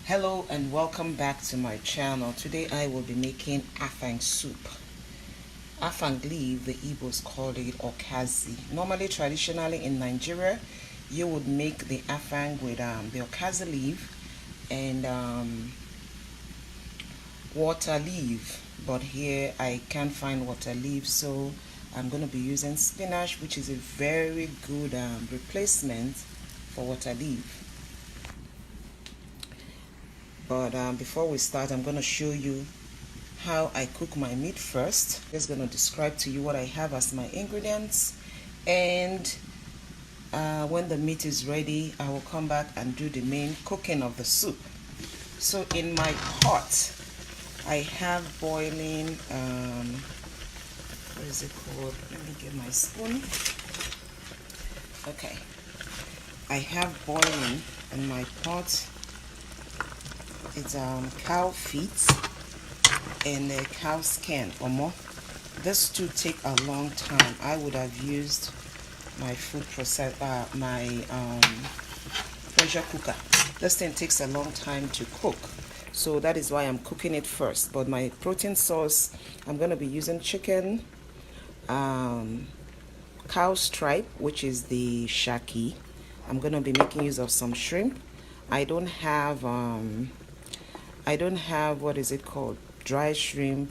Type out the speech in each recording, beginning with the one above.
Hello and welcome back to my channel. Today I will be making Afang soup. Afang leaf, the Igbos call it okazi. Normally, traditionally in Nigeria, you would make the Afang with the okazi leaf and water leaf. But here I can't find water leaf, so I'm going to be using spinach, which is a very good replacement for water leaf. But before we start, I'm going to show you how I cook my meat first. I'm just going to describe to you what I have as my ingredients, and when the meat is ready, I will come back and do the main cooking of the soup. So in my pot, I have boiling, what is it called? Let me get my spoon. Okay. I have boiling in my pot. It's cow feet and a cow skin or more. This two take a long time. I would have used my pressure cooker. This thing takes a long time to cook, so that is why I'm cooking it first. But my protein source, I'm going to be using chicken, cow stripe, which is the shaki. I'm going to be making use of some shrimp. I don't have what is it called, dry shrimp.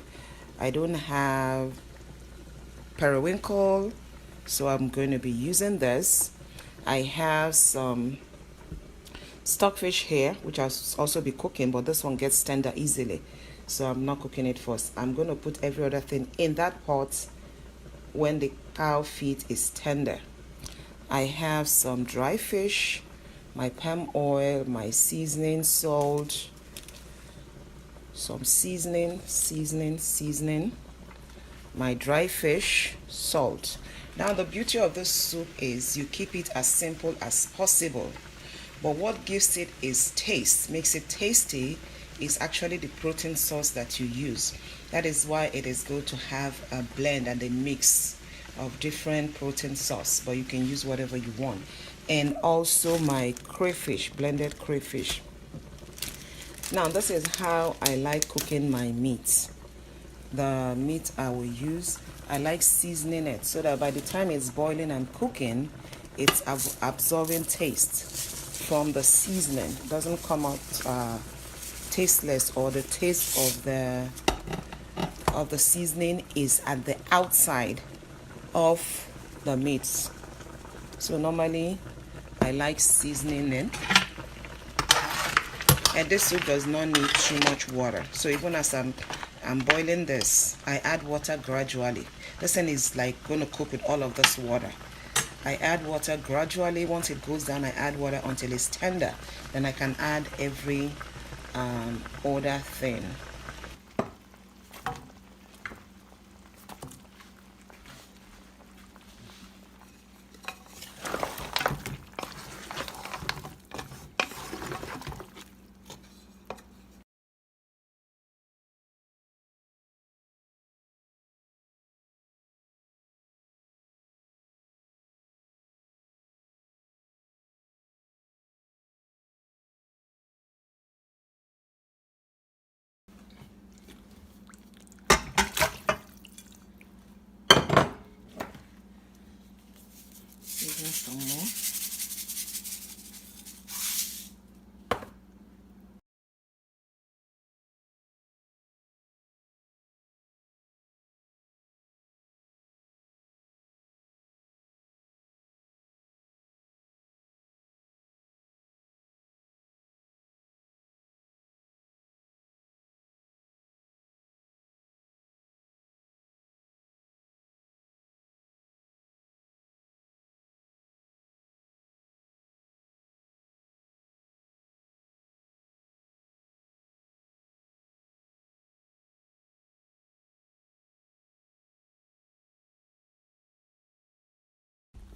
I don't have periwinkle, so I'm going to be using this. I have some stockfish here, which I'll also be cooking, but this one gets tender easily, so I'm not cooking it first. I'm going to put every other thing in that pot when the cow feet is tender. I have some dry fish, my palm oil, my seasoning, salt, some seasoning, my dry fish, salt. Now the beauty of this soup is you keep it as simple as possible, but what gives it its taste, makes it tasty, is actually the protein source that you use. That is why it is good to have a blend and a mix of different protein sauce, but you can use whatever you want. And also my crayfish, blended crayfish. Now this is how I like cooking my meat. The meat I will use, I like seasoning it so that by the time it's boiling and cooking, it's absorbing taste from the seasoning. It doesn't come out tasteless, or the taste of the seasoning is at the outside of the meat. So normally I like seasoning it. And this soup does not need too much water. So even as I'm boiling this, I add water gradually. This thing is like going to cook with all of this water. I add water gradually. Once it goes down, I add water until it's tender. Then I can add every other thing. Even some more.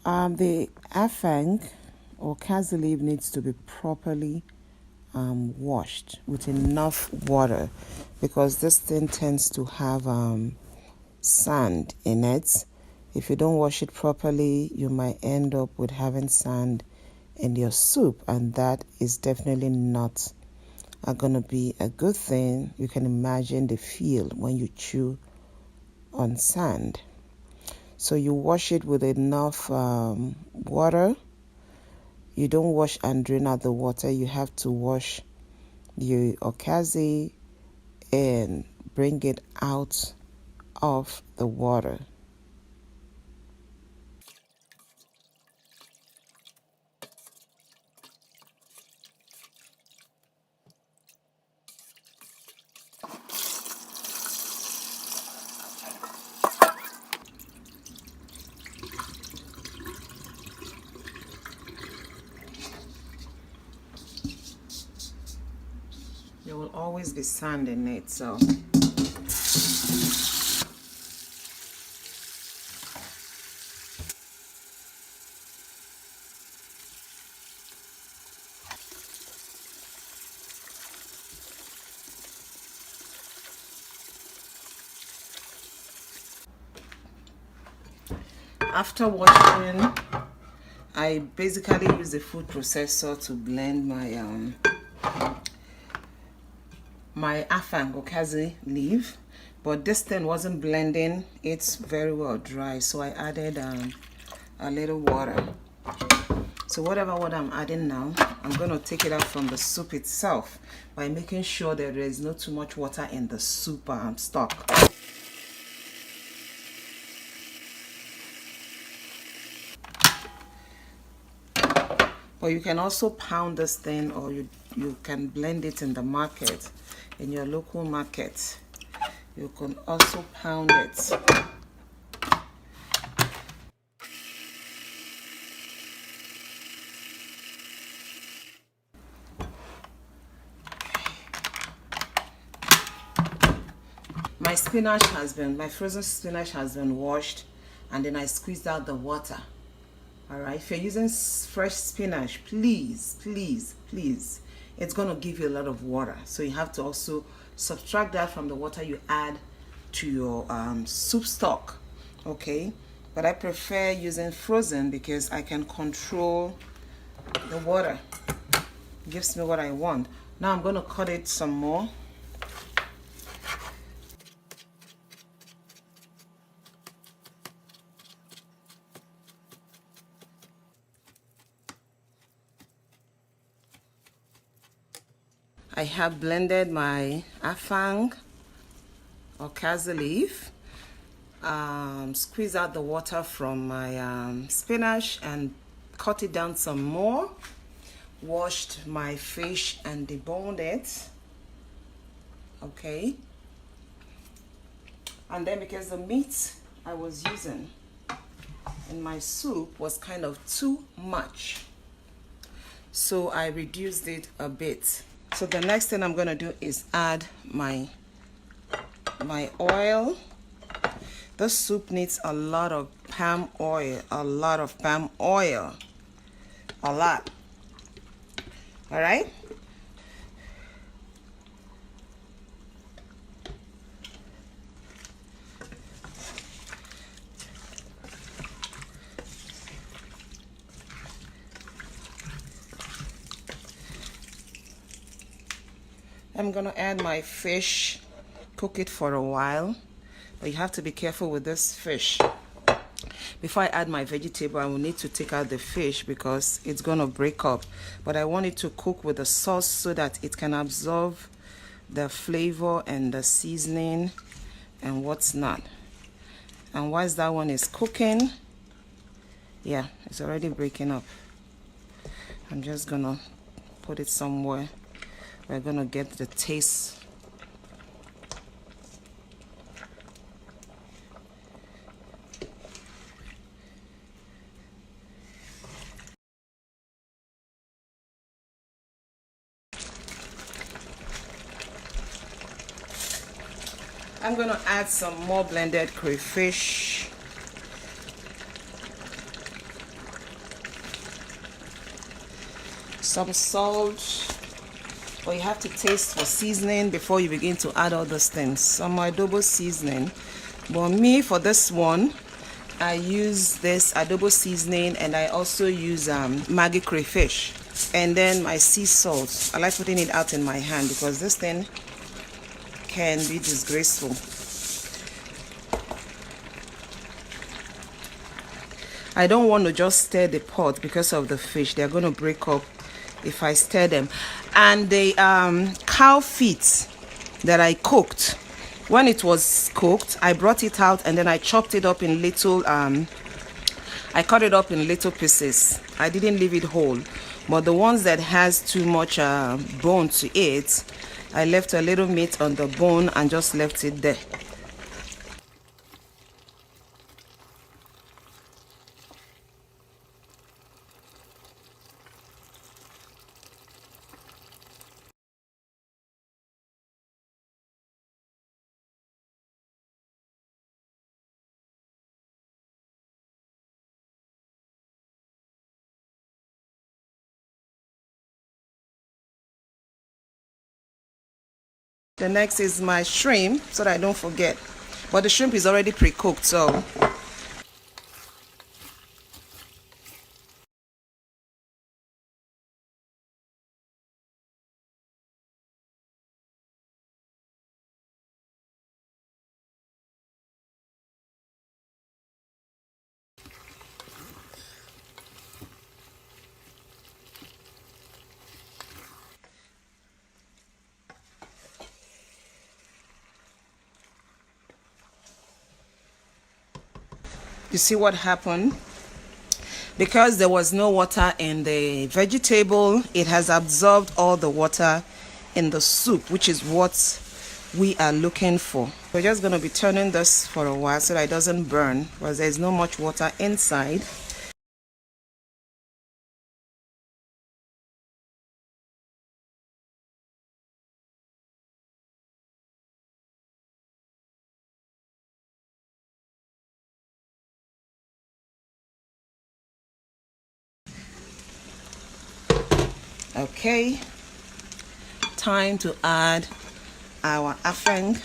The afang or kazi leaf needs to be properly washed with enough water, because this thing tends to have sand in it. If you don't wash it properly, you might end up with having sand in your soup, and that is definitely not are gonna be a good thing. You can imagine the feel when you chew on sand. So you wash it with enough water. You don't wash and drain out the water. You have to wash the okazi and bring it out of the water. There will always be sand in it, so after washing, I basically use the food processor to blend my Afang okazi leaf, but this thing wasn't blending. It's very well dry, so I added a little water. So whatever water I'm adding now, I'm going to take it out from the soup itself by making sure that there is not too much water in the soup stock. Or you can also pound this thing, or you can blend it in the market, in your local market. You can also pound it. My frozen spinach has been washed, and then I squeezed out the water. All right, if you're using fresh spinach, please, it's going to give you a lot of water. So you have to also subtract that from the water you add to your soup stock, okay? But I prefer using frozen because I can control the water. It gives me what I want. Now I'm going to cut it some more. I have blended my Afang okazi leaf, squeeze out the water from my spinach and cut it down some more, washed my fish and deboned it, okay? And then because the meat I was using in my soup was kind of too much, so I reduced it a bit. So the next thing I'm going to do is add my oil. This soup needs a lot of palm oil, a lot. All right? I'm gonna add my fish, cook it for a while, but you have to be careful with this fish. Before I add my vegetable, I will need to take out the fish because it's gonna break up. But I want it to cook with the sauce so that it can absorb the flavor and the seasoning and what's not. And whilst that one is cooking, yeah, it's already breaking up. I'm just gonna put it somewhere. We're gonna get the taste. I'm gonna add some more blended crayfish. Some salt. But you have to taste for seasoning before you begin to add all those things. Some adobo seasoning. But me, for this one, I use this adobo seasoning, and I also use Maggi crayfish, and then my sea salt. I like putting it out in my hand because this thing can be disgraceful. I don't want to just stir the pot because of the fish. They're going to break up if I stir them. And the cow feet that I cooked, when it was cooked, I brought it out and then I chopped it up in little, I cut it up in little pieces. I didn't leave it whole. But the ones that has too much bone to it, I left a little meat on the bone and just left it there. The next is my shrimp, so that I don't forget. But the shrimp is already pre-cooked, so you see what happened? Because there was no water in the vegetable, it has absorbed all the water in the soup, which is what we are looking for. We're just going to be turning this for a while so that it doesn't burn, because there's not much water inside. Okay, time to add our Afang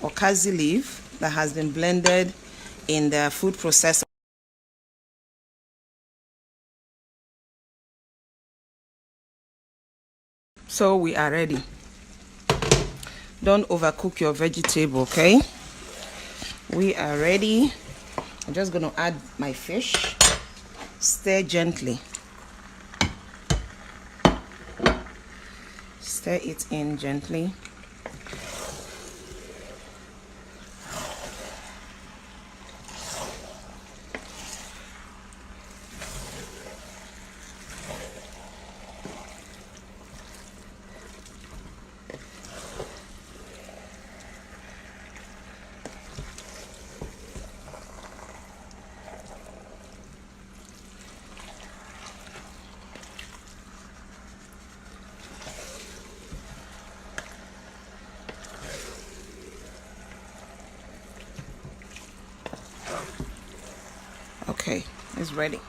or kazi leaf that has been blended in the food processor. So we are ready. Don't overcook your vegetable, okay? We are ready. I'm just going to add my fish. Stir gently. Stir it in gently. Okay, it's ready.